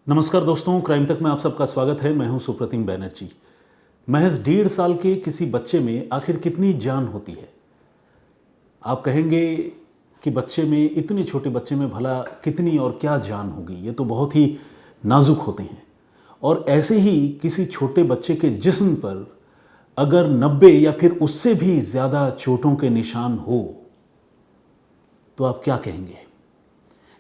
नमस्कार दोस्तों, क्राइम तक में आप सबका स्वागत है। मैं हूं सुप्रतिम बैनर्जी। महज 1.5 साल के किसी बच्चे में आखिर कितनी जान होती है? आप कहेंगे कि बच्चे में, इतने छोटे बच्चे में भला कितनी और क्या जान होगी? ये तो बहुत ही नाजुक होते हैं। और ऐसे ही किसी छोटे बच्चे के जिस्म पर अगर 90 या फिर उससे भी ज़्यादा चोटों के निशान हो तो आप क्या कहेंगे?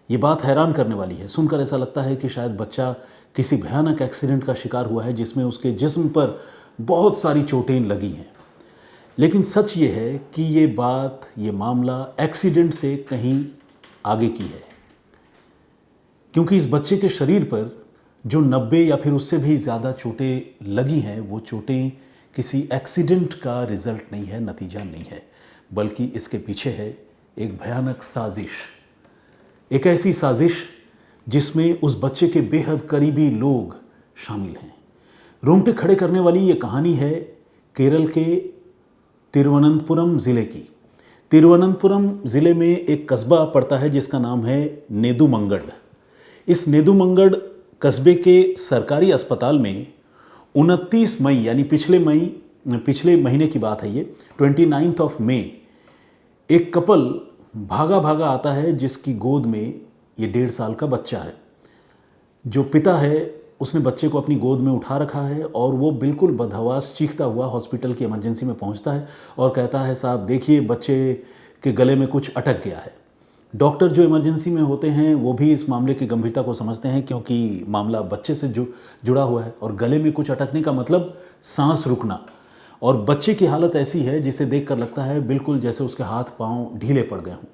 ये बात हैरान करने वाली है। सुनकर ऐसा लगता है कि शायद बच्चा किसी भयानक एक्सीडेंट का शिकार हुआ है जिसमें उसके जिस्म पर बहुत सारी चोटें लगी हैं। लेकिन सच ये है कि ये मामला एक्सीडेंट से कहीं आगे की है, क्योंकि इस बच्चे के शरीर पर जो 90 या फिर उससे भी ज़्यादा चोटें लगी हैं, वो चोटें किसी एक्सीडेंट का रिजल्ट नहीं है, नतीजा नहीं है, बल्कि इसके पीछे है एक भयानक साजिश। एक ऐसी साजिश जिसमें उस बच्चे के बेहद करीबी लोग शामिल हैं। रोंगटे खड़े करने वाली ये कहानी है केरल के तिरुवनंतपुरम ज़िले की। तिरुवनंतपुरम ज़िले में एक कस्बा पड़ता है जिसका नाम है नेदुमंगड। इस नेदुमंगड कस्बे के सरकारी अस्पताल में 29 मई यानी पिछले महीने की बात है, ये 29 मई, एक कपल भागा भागा आता है जिसकी गोद में ये 1.5 साल का बच्चा है। जो पिता है उसने बच्चे को अपनी गोद में उठा रखा है और वो बिल्कुल बदहवास चीखता हुआ हॉस्पिटल की इमरजेंसी में पहुंचता है और कहता है, साहब देखिए, बच्चे के गले में कुछ अटक गया है। डॉक्टर जो इमरजेंसी में होते हैं वो भी इस मामले की गंभीरता को समझते हैं, क्योंकि मामला बच्चे से जुड़ा हुआ है और गले में कुछ अटकने का मतलब सांस रुकना। और बच्चे की हालत ऐसी है जिसे देखकर लगता है बिल्कुल जैसे उसके हाथ पांव ढीले पड़ गए हों।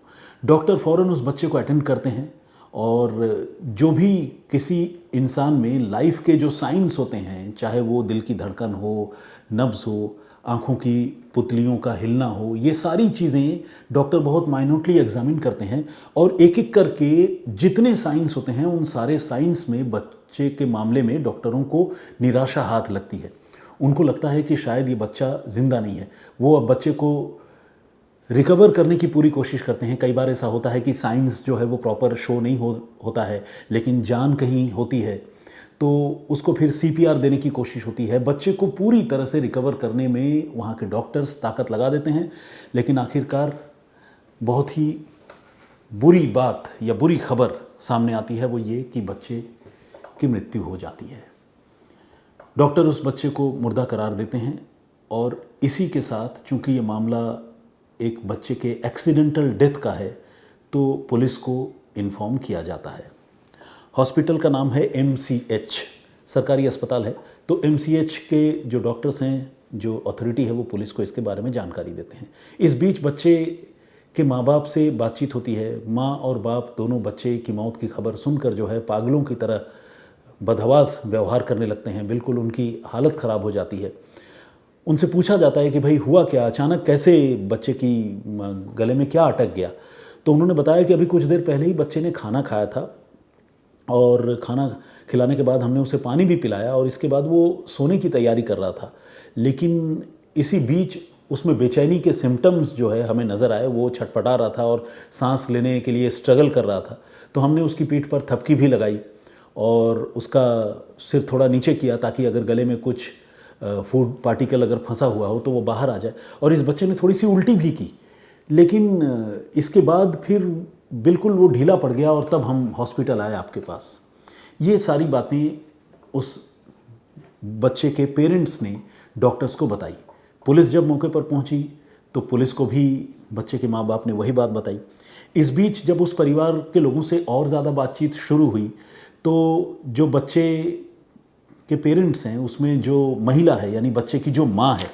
डॉक्टर फ़ौरन उस बच्चे को अटेंड करते हैं और जो भी किसी इंसान में लाइफ के जो साइंस होते हैं, चाहे वो दिल की धड़कन हो, नब्ज़ हो, आँखों की पुतलियों का हिलना हो, ये सारी चीज़ें डॉक्टर बहुत माइन्यूटली एग्जामिन करते हैं और एक एक करके जितने साइंस होते हैं उन सारे साइंस में बच्चे के मामले में डॉक्टरों को निराशा हाथ लगती है। उनको लगता है कि शायद ये बच्चा ज़िंदा नहीं है। वो अब बच्चे को रिकवर करने की पूरी कोशिश करते हैं। कई बार ऐसा होता है कि साइंस जो है वो प्रॉपर शो नहीं होता है, लेकिन जान कहीं होती है तो उसको फिर CPR देने की कोशिश होती है। बच्चे को पूरी तरह से रिकवर करने में वहाँ के डॉक्टर्स ताकत लगा देते हैं, लेकिन आखिरकार बहुत ही बुरी बात या बुरी खबर सामने आती है, वो ये कि बच्चे की मृत्यु हो जाती है। डॉक्टर उस बच्चे को मुर्दा करार देते हैं और इसी के साथ, चूँकि ये मामला एक बच्चे के एक्सीडेंटल डेथ का है, तो पुलिस को इन्फॉर्म किया जाता है। हॉस्पिटल का नाम है MCH, सरकारी अस्पताल है। तो MCH के जो डॉक्टर्स हैं, जो अथॉरिटी है, वो पुलिस को इसके बारे में जानकारी देते हैं। इस बीच बच्चे के माँ बाप से बातचीत होती है। माँ और बाप दोनों बच्चे की मौत की खबर सुनकर जो है पागलों की तरह बदहवास व्यवहार करने लगते हैं। बिल्कुल उनकी हालत ख़राब हो जाती है। उनसे पूछा जाता है कि भाई हुआ क्या, अचानक कैसे बच्चे की गले में क्या अटक गया? तो उन्होंने बताया कि अभी कुछ देर पहले ही बच्चे ने खाना खाया था और खाना खिलाने के बाद हमने उसे पानी भी पिलाया और इसके बाद वो सोने की तैयारी कर रहा था, लेकिन इसी बीच उसमें बेचैनी के सिम्टम्स जो है हमें नज़र आए। वो छटपटा रहा था और सांस लेने के लिए स्ट्रगल कर रहा था। तो हमने उसकी पीठ पर थपकी भी लगाई और उसका सिर थोड़ा नीचे किया ताकि अगर गले में कुछ फूड पार्टिकल अगर फंसा हुआ हो तो वो बाहर आ जाए। और इस बच्चे ने थोड़ी सी उल्टी भी की, लेकिन इसके बाद फिर बिल्कुल वो ढीला पड़ गया और तब हम हॉस्पिटल आए आपके पास। ये सारी बातें उस बच्चे के पेरेंट्स ने डॉक्टर्स को बताई। पुलिस जब मौके पर पहुंची तो पुलिस को भी बच्चे के माँ बाप ने वही बात बताई। इस बीच जब उस परिवार के लोगों से और ज़्यादा बातचीत शुरू हुई तो जो बच्चे के पेरेंट्स हैं उसमें जो महिला है, यानी बच्चे की जो माँ है,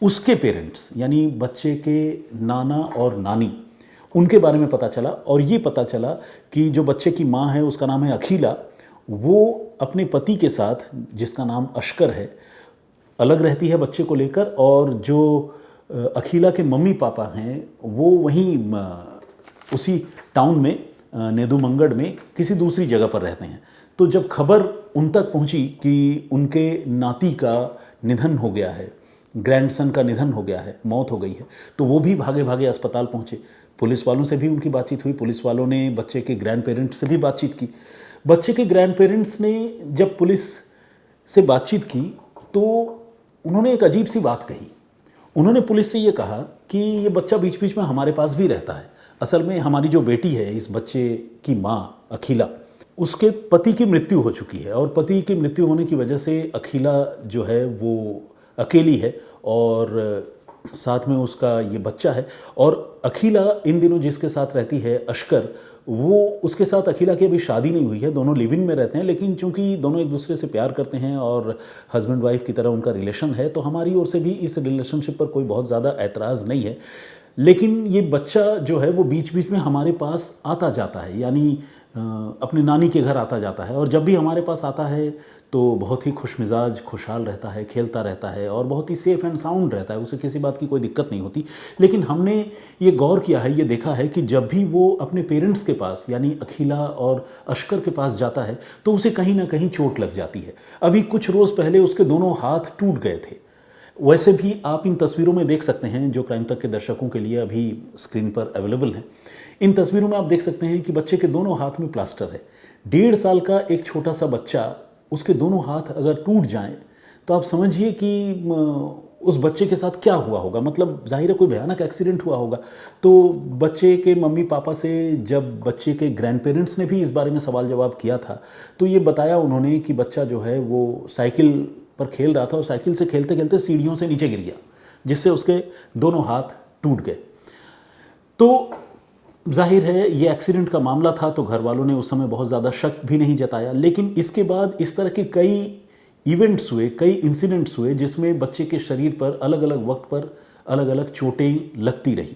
उसके पेरेंट्स यानी बच्चे के नाना और नानी, उनके बारे में पता चला। और ये पता चला कि जो बच्चे की माँ है उसका नाम है अखिला, वो अपने पति के साथ, जिसका नाम अशकर है, अलग रहती है बच्चे को लेकर। और जो अखिला के मम्मी पापा हैं वो वहीं उसी टाउन में, नेदुमंगड में किसी दूसरी जगह पर रहते हैं। तो जब खबर उन तक पहुंची कि उनके नाती का निधन हो गया है, ग्रैंडसन का निधन हो गया है, मौत हो गई है, तो वो भी भागे भागे अस्पताल पहुंचे। पुलिस वालों से भी उनकी बातचीत हुई। पुलिस वालों ने बच्चे के ग्रैंड पेरेंट्स से भी बातचीत की। बच्चे के ग्रैंड पेरेंट्स ने जब पुलिस से बातचीत की तो उन्होंने एक अजीब सी बात कही। उन्होंने पुलिस से ये कहा कि ये बच्चा बीच बीच में हमारे पास भी रहता है। असल में हमारी जो बेटी है, इस बच्चे की माँ अखिला, उसके पति की मृत्यु हो चुकी है और पति की मृत्यु होने की वजह से अखिला जो है वो अकेली है और साथ में उसका ये बच्चा है। और अखिला इन दिनों जिसके साथ रहती है, अशकर, वो उसके साथ अखिला की अभी शादी नहीं हुई है, दोनों लिव इन में रहते हैं, लेकिन चूंकि दोनों एक दूसरे से प्यार करते हैं और हस्बैंड वाइफ की तरह उनका रिलेशन है, तो हमारी ओर से भी इस रिलेशनशिप पर कोई बहुत ज़्यादा ऐतराज़ नहीं है। लेकिन ये बच्चा जो है वो बीच बीच में हमारे पास आता जाता है, यानी अपने नानी के घर आता जाता है, और जब भी हमारे पास आता है तो बहुत ही खुशमिजाज, खुशहाल रहता है, खेलता रहता है और बहुत ही सेफ़ एंड साउंड रहता है, उसे किसी बात की कोई दिक्कत नहीं होती। लेकिन हमने ये गौर किया है, ये देखा है कि जब भी वो अपने पेरेंट्स के पास यानी अखिला और अशकर के पास जाता है तो उसे कहीं ना कहीं चोट लग जाती है। अभी कुछ रोज़ पहले उसके दोनों हाथ टूट गए थे। वैसे भी आप इन तस्वीरों में देख सकते हैं, जो क्राइम तक के दर्शकों के लिए अभी स्क्रीन पर अवेलेबल हैं। इन तस्वीरों में आप देख सकते हैं कि बच्चे के दोनों हाथ में प्लास्टर है। 1.5 साल का एक छोटा सा बच्चा, उसके दोनों हाथ अगर टूट जाएं तो आप समझिए कि उस बच्चे के साथ क्या हुआ होगा। मतलब जाहिर है कोई भयानक एक्सीडेंट हुआ होगा। तो बच्चे के मम्मी पापा से जब बच्चे के ग्रैंड पेरेंट्स ने भी इस बारे में सवाल जवाब किया था तो ये बताया उन्होंने कि बच्चा जो है वो साइकिल पर खेल रहा था और साइकिल से खेलते खेलते सीढ़ियों से नीचे गिर गया, जिससे उसके दोनों हाथ टूट गए। तो जाहिर है ये एक्सीडेंट का मामला था, तो घर वालों ने उस समय बहुत ज़्यादा शक भी नहीं जताया। लेकिन इसके बाद इस तरह के कई इवेंट्स हुए, कई इंसिडेंट्स हुए जिसमें बच्चे के शरीर पर अलग अलग वक्त पर अलग अलग चोटें लगती रही,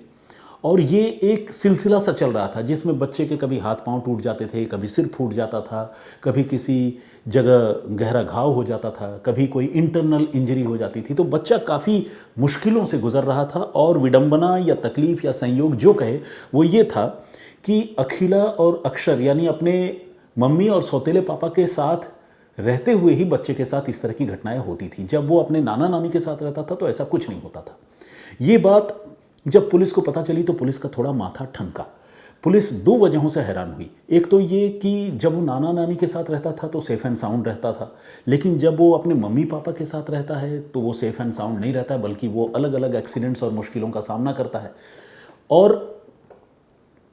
और ये एक सिलसिला सा चल रहा था जिसमें बच्चे के कभी हाथ पांव टूट जाते थे, कभी सिर फूट जाता था, कभी किसी जगह गहरा घाव हो जाता था, कभी कोई इंटरनल इंजरी हो जाती थी। तो बच्चा काफ़ी मुश्किलों से गुजर रहा था, और विडंबना या तकलीफ़ या संयोग जो कहे वो ये था कि अखिला और अक्षर यानी अपने मम्मी और सौतेले पापा के साथ रहते हुए ही बच्चे के साथ इस तरह की घटनाएं होती थी। जब वो अपने नाना नानी के साथ रहता था तो ऐसा कुछ नहीं होता था। ये बात जब पुलिस को पता चली तो पुलिस का थोड़ा माथा ठनका। पुलिस 2 वजहों से हैरान हुई। एक तो ये कि जब वो नाना नानी के साथ रहता था तो सेफ़ एंड साउंड रहता था, लेकिन जब वो अपने मम्मी पापा के साथ रहता है तो वो सेफ़ एंड साउंड नहीं रहता, बल्कि वो अलग अलग एक्सीडेंट्स और मुश्किलों का सामना करता है। और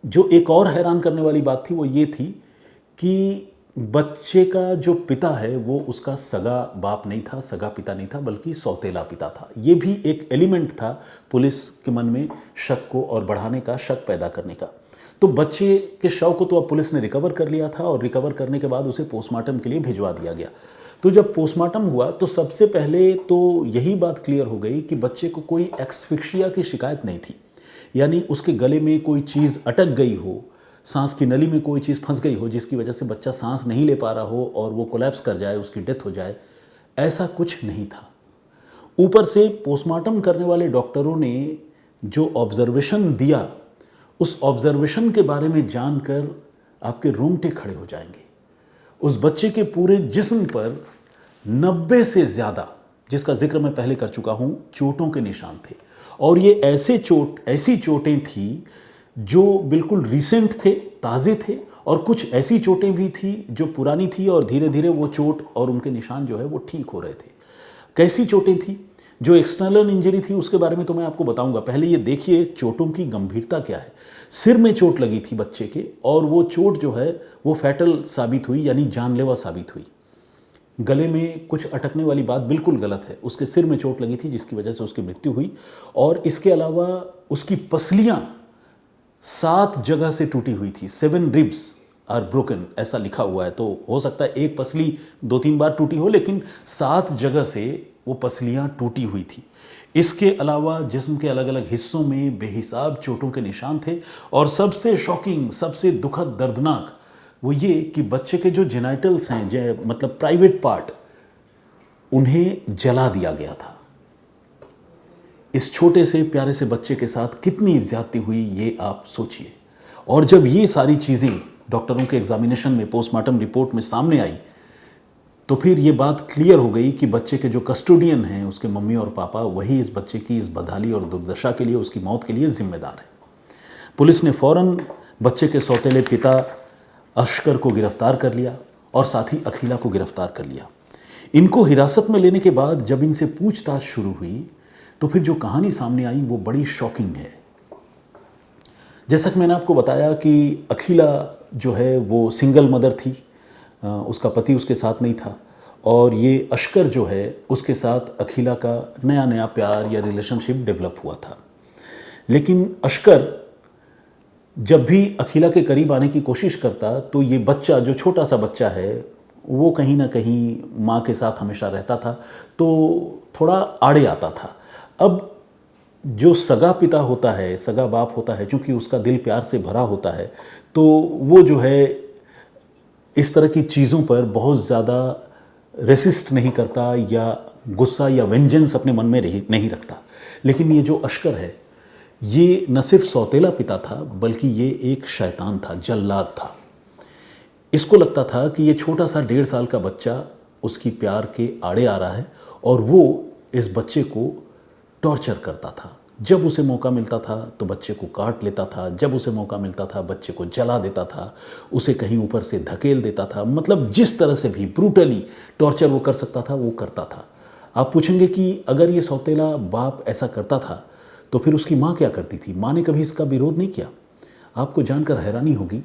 जो एक और हैरान करने वाली बात थी वो ये थी कि बच्चे का जो पिता है वो उसका सगा बाप नहीं था, सगा पिता नहीं था, बल्कि सौतेला पिता था। ये भी एक एलिमेंट था पुलिस के मन में शक को और बढ़ाने का, शक पैदा करने का। तो बच्चे के शव को तो अब पुलिस ने रिकवर कर लिया था, और रिकवर करने के बाद उसे पोस्टमार्टम के लिए भिजवा दिया गया। तो जब पोस्टमार्टम हुआ तो सबसे पहले तो यही बात क्लियर हो गई कि बच्चे को कोई एक्सफिक्सिया की शिकायत नहीं थी, यानी उसके गले में कोई चीज़ अटक गई हो, सांस की नली में कोई चीज़ फंस गई हो जिसकी वजह से बच्चा सांस नहीं ले पा रहा हो और वो कोलैप्स कर जाए, उसकी डेथ हो जाए, ऐसा कुछ नहीं था। ऊपर से पोस्टमार्टम करने वाले डॉक्टरों ने जो ऑब्जर्वेशन दिया, उस ऑब्जर्वेशन के बारे में जानकर आपके रोंगटे खड़े हो जाएंगे। उस बच्चे के पूरे जिस्म पर 90 से ज़्यादा, जिसका जिक्र मैं पहले कर चुका हूँ, चोटों के निशान थे। और ये ऐसी चोटें थी जो बिल्कुल रिसेंट थे, ताज़े थे, और कुछ ऐसी चोटें भी थी जो पुरानी थी, और धीरे धीरे वो चोट और उनके निशान जो है वो ठीक हो रहे थे। कैसी चोटें थी? जो एक्सटर्नल इंजरी थी उसके बारे में तो मैं आपको बताऊंगा। पहले ये देखिए चोटों की गंभीरता क्या है। सिर में चोट लगी थी बच्चे के, और वो चोट जो है वो फैटल साबित हुई, यानी जानलेवा साबित हुई। गले में कुछ अटकने वाली बात बिल्कुल गलत है। उसके सिर में चोट लगी थी जिसकी वजह से उसकी मृत्यु हुई, और इसके अलावा उसकी पसलियाँ 7 जगह से टूटी हुई थी। 7 रिब्स आर ब्रोकन, ऐसा लिखा हुआ है। तो हो सकता है एक पसली 2-3 बार टूटी हो, लेकिन 7 जगह से वो पसलियाँ टूटी हुई थी। इसके अलावा जिस्म के अलग अलग हिस्सों में बेहिसाब चोटों के निशान थे, और सबसे शॉकिंग, सबसे दुखद, दर्दनाक वो ये कि बच्चे के जो जेनाइटल्स हैं, मतलब प्राइवेट पार्ट, उन्हें जला दिया गया था। इस छोटे से प्यारे से बच्चे के साथ कितनी ज्यादती हुई ये आप सोचिए। और जब ये सारी चीज़ें डॉक्टरों के एग्जामिनेशन में, पोस्टमार्टम रिपोर्ट में सामने आई, तो फिर ये बात क्लियर हो गई कि बच्चे के जो कस्टोडियन हैं, उसके मम्मी और पापा, वही इस बच्चे की इस बदहाली और दुर्दशा के लिए, उसकी मौत के लिए जिम्मेदार है। पुलिस ने फ़ौरन बच्चे के सौतेले पिता अशकर को गिरफ्तार कर लिया और साथ ही अखिला को गिरफ्तार कर लिया। इनको हिरासत में लेने के बाद जब इनसे पूछताछ शुरू हुई तो फिर जो कहानी सामने आई वो बड़ी शॉकिंग है। जैसा कि मैंने आपको बताया कि अखिला जो है वो सिंगल मदर थी, उसका पति उसके साथ नहीं था, और ये अशकर जो है उसके साथ अखिला का नया नया प्यार या रिलेशनशिप डेवलप हुआ था। लेकिन अशकर जब भी अखिला के करीब आने की कोशिश करता तो ये बच्चा, जो छोटा सा बच्चा है, वो कहीं ना कहीं माँ के साथ हमेशा रहता था, तो थोड़ा आड़े आता था। अब जो सगा पिता होता है, सगा बाप होता है, चूँकि उसका दिल प्यार से भरा होता है, तो वो जो है इस तरह की चीज़ों पर बहुत ज़्यादा रेसिस्ट नहीं करता या गुस्सा या वेंजेंस अपने मन में नहीं रखता। लेकिन ये जो अशकर है, ये न सिर्फ सौतेला पिता था बल्कि ये एक शैतान था, जल्लाद था। इसको लगता था कि ये छोटा सा 1.5 साल का बच्चा उसकी प्यार के आड़े आ रहा है और वो इस बच्चे को टॉर्चर करता था। जब उसे मौका मिलता था तो बच्चे को काट लेता था, जब उसे मौका मिलता था बच्चे को जला देता था, उसे कहीं ऊपर से धकेल देता था। मतलब जिस तरह से भी ब्रूटली टॉर्चर वो कर सकता था वो करता था। आप पूछेंगे कि अगर ये सौतेला बाप ऐसा करता था तो फिर उसकी माँ क्या करती थी? माँ ने कभी इसका विरोध नहीं किया। आपको जानकर हैरानी होगी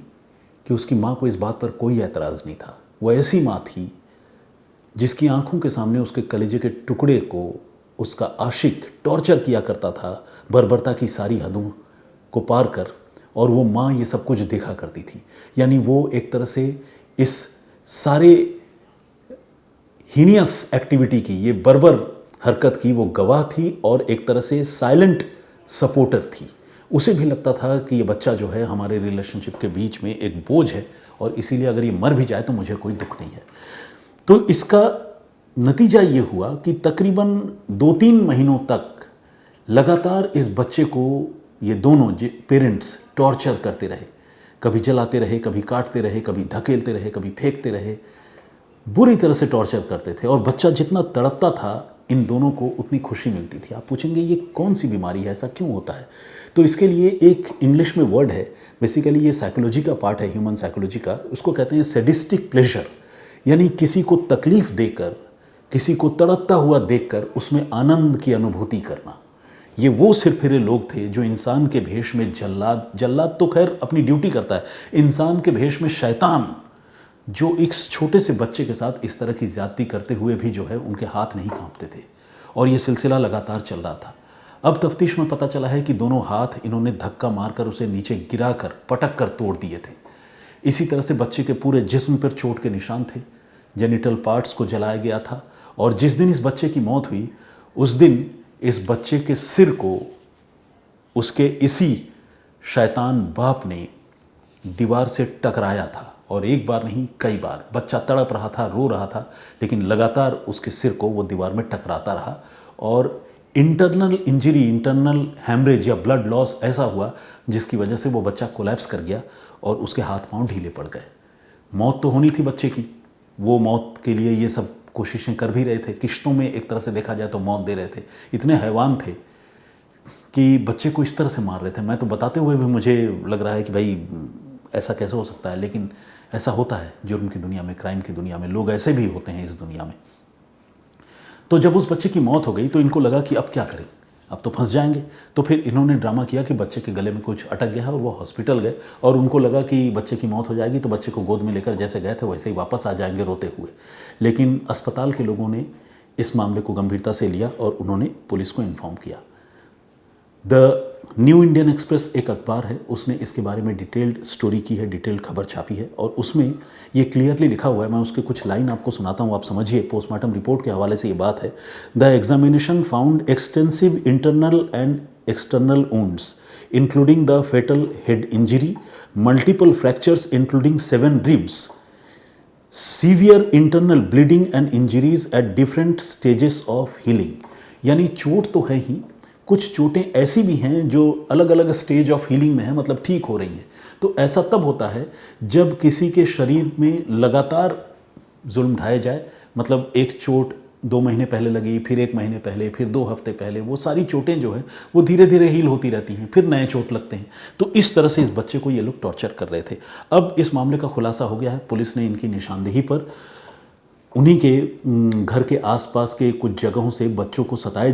कि उसकी माँ को इस बात पर कोई एतराज़ नहीं था। वो ऐसी माँ थी जिसकी आंखों के सामने उसके कलेजे के टुकड़े को उसका आशिक टॉर्चर किया करता था, बर्बरता की सारी हदों को पार कर, और वो माँ ये सब कुछ देखा करती थी। यानी वो एक तरह से इस सारे हीनियस एक्टिविटी की, ये बर्बर हरकत की वो गवाह थी और एक तरह से साइलेंट सपोर्टर थी। उसे भी लगता था कि ये बच्चा जो है हमारे रिलेशनशिप के बीच में एक बोझ है और इसीलिए अगर ये मर भी जाए तो मुझे कोई दुख नहीं है। तो इसका नतीजा ये हुआ कि तकरीबन 2-3 महीनों तक लगातार इस बच्चे को ये दोनों पेरेंट्स टॉर्चर करते रहे। कभी जलाते रहे, कभी काटते रहे, कभी धकेलते रहे, कभी फेंकते रहे, बुरी तरह से टॉर्चर करते थे। और बच्चा जितना तड़पता था, इन दोनों को उतनी खुशी मिलती थी। आप पूछेंगे ये कौन सी बीमारी है, ऐसा क्यों होता है? तो इसके लिए एक इंग्लिश में वर्ड है, बेसिकली ये साइकोलॉजी का पार्ट है, ह्यूमन साइकोलॉजी का। उसको कहते हैं सैडिस्टिक प्लेजर। यानी किसी को तकलीफ देकर, किसी को तड़पता हुआ देखकर उसमें आनंद की अनुभूति करना। ये वो सिरफिरे लोग थे जो इंसान के भेष में जल्लाद तो खैर अपनी ड्यूटी करता है, इंसान के भेष में शैतान, जो एक छोटे से बच्चे के साथ इस तरह की ज्यादती करते हुए भी जो है उनके हाथ नहीं कांपते थे। और ये सिलसिला लगातार चल रहा था। अब तफ्तीश में पता चला है कि दोनों हाथ इन्होंने धक्का मारकर उसे नीचे गिराकर पटक कर तोड़ दिए थे। इसी तरह से बच्चे के पूरे जिस्म पर चोट के निशान थे, जेनिटल पार्ट्स को जलाया गया था। और जिस दिन इस बच्चे की मौत हुई उस दिन इस बच्चे के सिर को उसके इसी शैतान बाप ने दीवार से टकराया था। और एक बार नहीं, कई बार। बच्चा तड़प रहा था, रो रहा था, लेकिन लगातार उसके सिर को वो दीवार में टकराता रहा और इंटरनल इंजरी, इंटरनल हैमरेज या ब्लड लॉस ऐसा हुआ जिसकी वजह से वो बच्चा कोलैप्स कर गया और उसके हाथ पांव ढीले पड़ गए। मौत तो होनी थी बच्चे की, वो मौत के लिए ये सब कोशिशें कर भी रहे थे। किश्तों में एक तरह से देखा जाए तो मौत दे रहे थे। इतने हैवान थे कि बच्चे को इस तरह से मार रहे थे। मैं तो बताते हुए भी मुझे लग रहा है कि भाई ऐसा कैसे हो सकता है, लेकिन ऐसा होता है जुर्म की दुनिया में, क्राइम की दुनिया में। लोग ऐसे भी होते हैं इस दुनिया में। तो जब उस बच्चे की मौत हो गई तो इनको लगा कि अब क्या करें, अब तो फंस जाएंगे। तो फिर इन्होंने ड्रामा किया कि बच्चे के गले में कुछ अटक गया है और वो हॉस्पिटल गए और उनको लगा कि बच्चे की मौत हो जाएगी तो बच्चे को गोद में लेकर जैसे गए थे वैसे ही वापस आ जाएंगे रोते हुए। लेकिन अस्पताल के लोगों ने इस मामले को गंभीरता से लिया और उन्होंने पुलिस को इन्फॉर्म किया। द न्यू इंडियन एक्सप्रेस एक अखबार है, उसने इसके बारे में डिटेल्ड स्टोरी की है, डिटेल्ड खबर छापी है और उसमें ये क्लियरली लिखा हुआ है। मैं उसके कुछ लाइन आपको सुनाता हूँ, आप समझिए। पोस्टमार्टम रिपोर्ट के हवाले से ये बात है। The examination found extensive internal and external wounds including the fatal head injury, multiple fractures including 7 ribs, severe internal bleeding and injuries at different stages of healing. यानी चोट तो है ही, कुछ चोटें ऐसी भी हैं जो अलग अलग स्टेज ऑफ हीलिंग में है, मतलब ठीक हो रही हैं। तो ऐसा तब होता है जब किसी के शरीर में लगातार जुल्म ढाए जाए, मतलब एक चोट 2 महीने पहले लगी, फिर 1 महीने पहले, फिर 2 हफ्ते पहले, वो सारी चोटें जो है वो धीरे धीरे हील होती रहती हैं, फिर नए चोट लगते हैं। तो इस तरह से इस बच्चे को ये लोग टॉर्चर कर रहे थे। अब इस मामले का खुलासा हो गया है। पुलिस ने इनकी निशानदेही पर उन्हीं के घर के आसपास के कुछ जगहों से बच्चे को सताए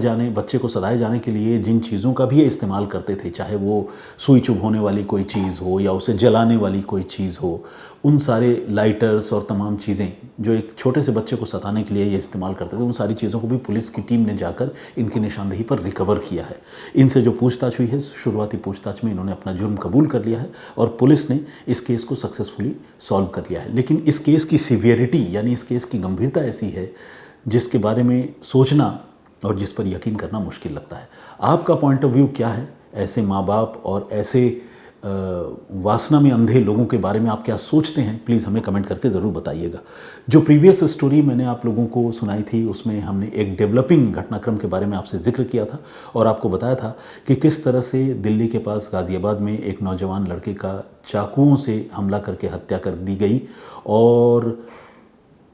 जाने के लिए जिन चीज़ों का भी ये इस्तेमाल करते थे, चाहे वो सुई चुभोने वाली कोई चीज़ हो या उसे जलाने वाली कोई चीज़ हो, उन सारे लाइटर्स और तमाम चीज़ें जो एक छोटे से बच्चे को सताने के लिए ये इस्तेमाल करते थे, उन सारी चीज़ों को भी पुलिस की टीम ने जाकर इनकी निशानदेही पर रिकवर किया है। इनसे जो पूछताछ हुई है, शुरुआती पूछताछ में इन्होंने अपना जुर्म कबूल कर लिया है और पुलिस ने इस केस को सक्सेसफुली सॉल्व कर लिया है। लेकिन इस केस की सीवियरिटी यानी इस केस की गंभीरता ऐसी है जिसके बारे में सोचना और जिस पर यकीन करना मुश्किल लगता है। आपका पॉइंट ऑफ व्यू क्या है? ऐसे माँ बाप और ऐसे वासना में अंधे लोगों के बारे में आप क्या सोचते हैं? प्लीज़ हमें कमेंट करके ज़रूर बताइएगा। जो प्रीवियस स्टोरी मैंने आप लोगों को सुनाई थी उसमें हमने एक डेवलपिंग घटनाक्रम के बारे में आपसे जिक्र किया था और आपको बताया था कि किस तरह से दिल्ली के पास गाज़ियाबाद में एक नौजवान लड़के का चाकुओं से हमला करके हत्या कर दी गई और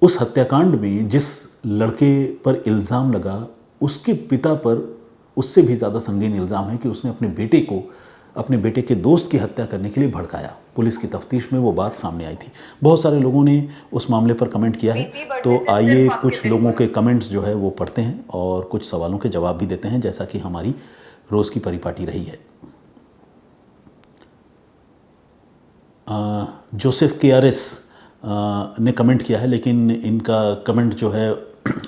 उस हत्याकांड में जिस लड़के पर इल्ज़ाम लगा उसके पिता पर उससे भी ज़्यादा संगीन इल्ज़ाम है कि उसने अपने बेटे के दोस्त की हत्या करने के लिए भड़काया। पुलिस की तफ्तीश में वो बात सामने आई थी। बहुत सारे लोगों ने उस मामले पर कमेंट किया है, तो आइए कुछ लोगों के कमेंट्स जो है वो पढ़ते हैं और कुछ सवालों के जवाब भी देते हैं, जैसा कि हमारी रोज़ की परिपाटी रही है। जोसेफ केआरएस ने कमेंट किया है, लेकिन इनका कमेंट जो है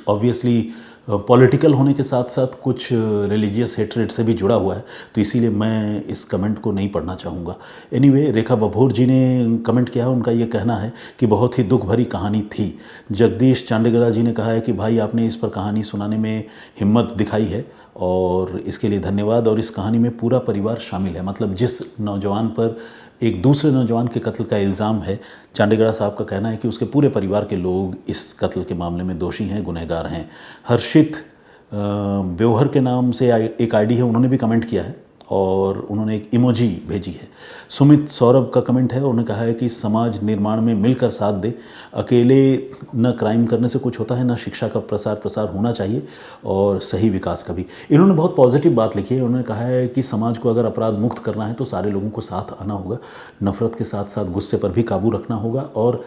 ऑब्वियसली पॉलिटिकल होने के साथ साथ कुछ रिलीजियस हेट्रेड से भी जुड़ा हुआ है, तो इसीलिए मैं इस कमेंट को नहीं पढ़ना चाहूँगा। एनीवे, रेखा बभोर जी ने कमेंट किया है। उनका ये कहना है कि बहुत ही दुख भरी कहानी थी। जगदीश चांडेगड़ा जी ने कहा है कि भाई आपने इस पर कहानी सुनाने में हिम्मत दिखाई है और इसके लिए धन्यवाद। और इस कहानी में पूरा परिवार शामिल है, मतलब जिस नौजवान पर एक दूसरे नौजवान के कत्ल का इल्ज़ाम है, चांडेगड़ा साहब का कहना है कि उसके पूरे परिवार के लोग इस कत्ल के मामले में दोषी हैं, गुनहगार हैं। हर्षित ब्योहर के नाम से एक आईडी है, उन्होंने भी कमेंट किया है और उन्होंने एक इमोजी भेजी है। सुमित सौरभ का कमेंट है, उन्होंने कहा है कि समाज निर्माण में मिलकर साथ दे, अकेले न क्राइम करने से कुछ होता है, न शिक्षा का प्रसार होना चाहिए और सही विकास का भी। इन्होंने बहुत पॉजिटिव बात लिखी है। उन्होंने कहा है कि समाज को अगर अपराध मुक्त करना है तो सारे लोगों को साथ आना होगा, नफ़रत के साथ साथ गुस्से पर भी काबू रखना होगा और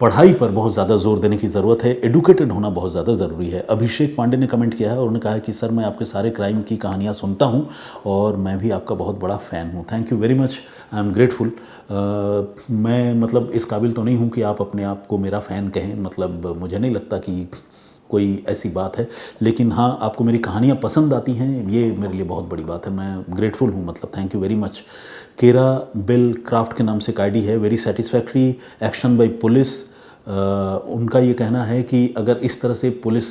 पढ़ाई पर बहुत ज़्यादा जोर देने की ज़रूरत है। एडुकेटेड होना बहुत ज़्यादा ज़रूरी है। अभिषेक पांडे ने कमेंट किया है और उन्होंने कहा है कि सर मैं आपके सारे क्राइम की कहानियाँ सुनता हूँ और मैं भी आपका बहुत बड़ा फ़ैन हूँ। Thank you very much, I am grateful. मैं मतलब इस काबिल तो नहीं हूँ कि आप अपने आप को मेरा फ़ैन कहें, मतलब मुझे नहीं लगता कि कोई ऐसी बात है, लेकिन हाँ, आपको मेरी कहानियाँ पसंद आती हैं, ये मेरे लिए बहुत बड़ी बात है। मैं ग्रेटफुल हूँ, मतलब थैंक यू वेरी मच। केरा बिल क्राफ्ट के नाम से एक आईडी है, very satisfactory action by police. उनका ये कहना है कि अगर इस तरह से पुलिस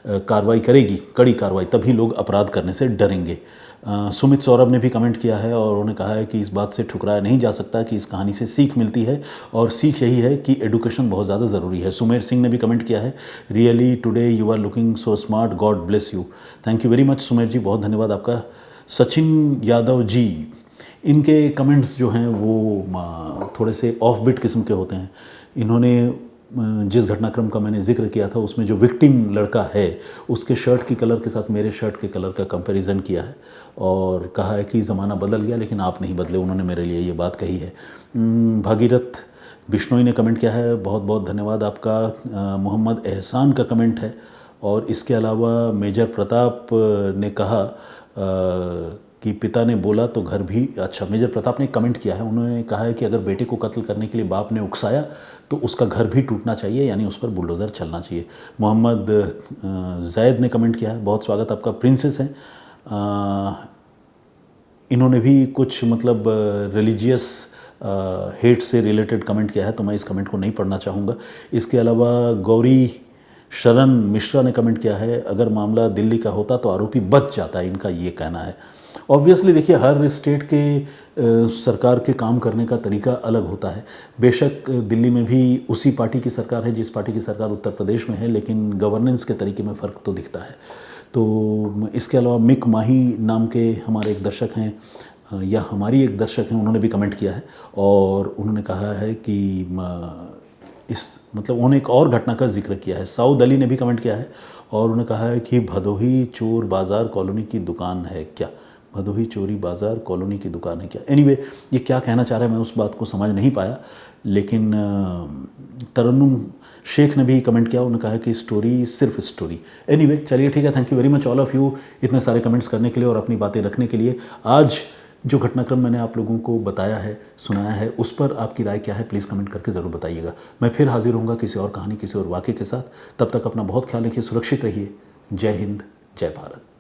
कार्रवाई करेगी, कड़ी कार्रवाई, तभी लोग अपराध करने से डरेंगे। सुमित सौरभ ने भी कमेंट किया है और उन्होंने कहा है कि इस बात से ठुकराया नहीं जा सकता कि इस कहानी से सीख मिलती है और सीख यही है कि एडुकेशन बहुत ज़्यादा ज़रूरी है। सुमेर सिंह ने भी कमेंट किया है, really today you are looking so smart, god bless you. Thank you very much Sumer ji, बहुत धन्यवाद आपका। सचिन यादव जी, इनके कमेंट्स जो हैं वो थोड़े से ऑफ बीट किस्म के होते हैं। इन्होंने जिस घटनाक्रम का मैंने जिक्र किया था उसमें जो विक्टिम लड़का है उसके शर्ट की कलर के साथ मेरे शर्ट के कलर का कंपैरिजन किया है और कहा है कि ज़माना बदल गया लेकिन आप नहीं बदले। उन्होंने मेरे लिए ये बात कही है। भागीरथ बिश्नोई ने कमेंट किया है, बहुत बहुत धन्यवाद आपका। मोहम्मद एहसान का कमेंट है और इसके अलावा मेजर प्रताप ने कहा कि पिता ने बोला तो घर भी। अच्छा, मेजर प्रताप ने कमेंट किया है, उन्होंने कहा है कि अगर बेटे को कत्ल करने के लिए बाप ने उकसाया तो उसका घर भी टूटना चाहिए, यानी उस पर बुलडोज़र चलना चाहिए। मोहम्मद जैद ने कमेंट किया है, बहुत स्वागत आपका, प्रिंसेस हैं। इन्होंने भी कुछ मतलब रिलीजियस हेट से रिलेटेड कमेंट किया है, तो मैं इस कमेंट को नहीं पढ़ना चाहूँगा। इसके अलावा गौरी शरण मिश्रा ने कमेंट किया है, अगर मामला दिल्ली का होता तो आरोपी बच जाता है, इनका ये कहना है। ऑब्वियसली देखिए, हर स्टेट के सरकार के काम करने का तरीका अलग होता है। बेशक दिल्ली में भी उसी पार्टी की सरकार है जिस पार्टी की सरकार उत्तर प्रदेश में है, लेकिन गवर्नेंस के तरीके में फ़र्क तो दिखता है। तो इसके अलावा मिक माही नाम के हमारे एक दर्शक हैं, या हमारी एक दर्शक हैं, उन्होंने भी कमेंट किया है और उन्होंने कहा है कि इस मतलब उन्होंने एक और घटना का जिक्र किया है। सऊद अली ने भी कमेंट किया है और उन्होंने कहा है कि भदोही चोर बाज़ार कॉलोनी की दुकान है क्या? भदोही चोरी बाज़ार कॉलोनी की दुकान है क्या? एनीवे ये क्या कहना चाह रहा है मैं उस बात को समझ नहीं पाया, लेकिन तरन्नुम शेख ने भी कमेंट किया, उन्होंने कहा कि स्टोरी सिर्फ स्टोरी। एनीवे चलिए ठीक है, thank you very much all of you इतने सारे कमेंट्स करने के लिए और अपनी बातें रखने के लिए। आज जो घटनाक्रम मैंने आप लोगों को बताया है, सुनाया है, उस पर आपकी राय क्या है प्लीज़ कमेंट करके ज़रूर बताइएगा। मैं फिर हाजिर होऊंगा किसी और कहानी, किसी और वाक़े के साथ। तब तक अपना बहुत ख्याल रखिए, सुरक्षित रहिए। जय हिंद, जय भारत।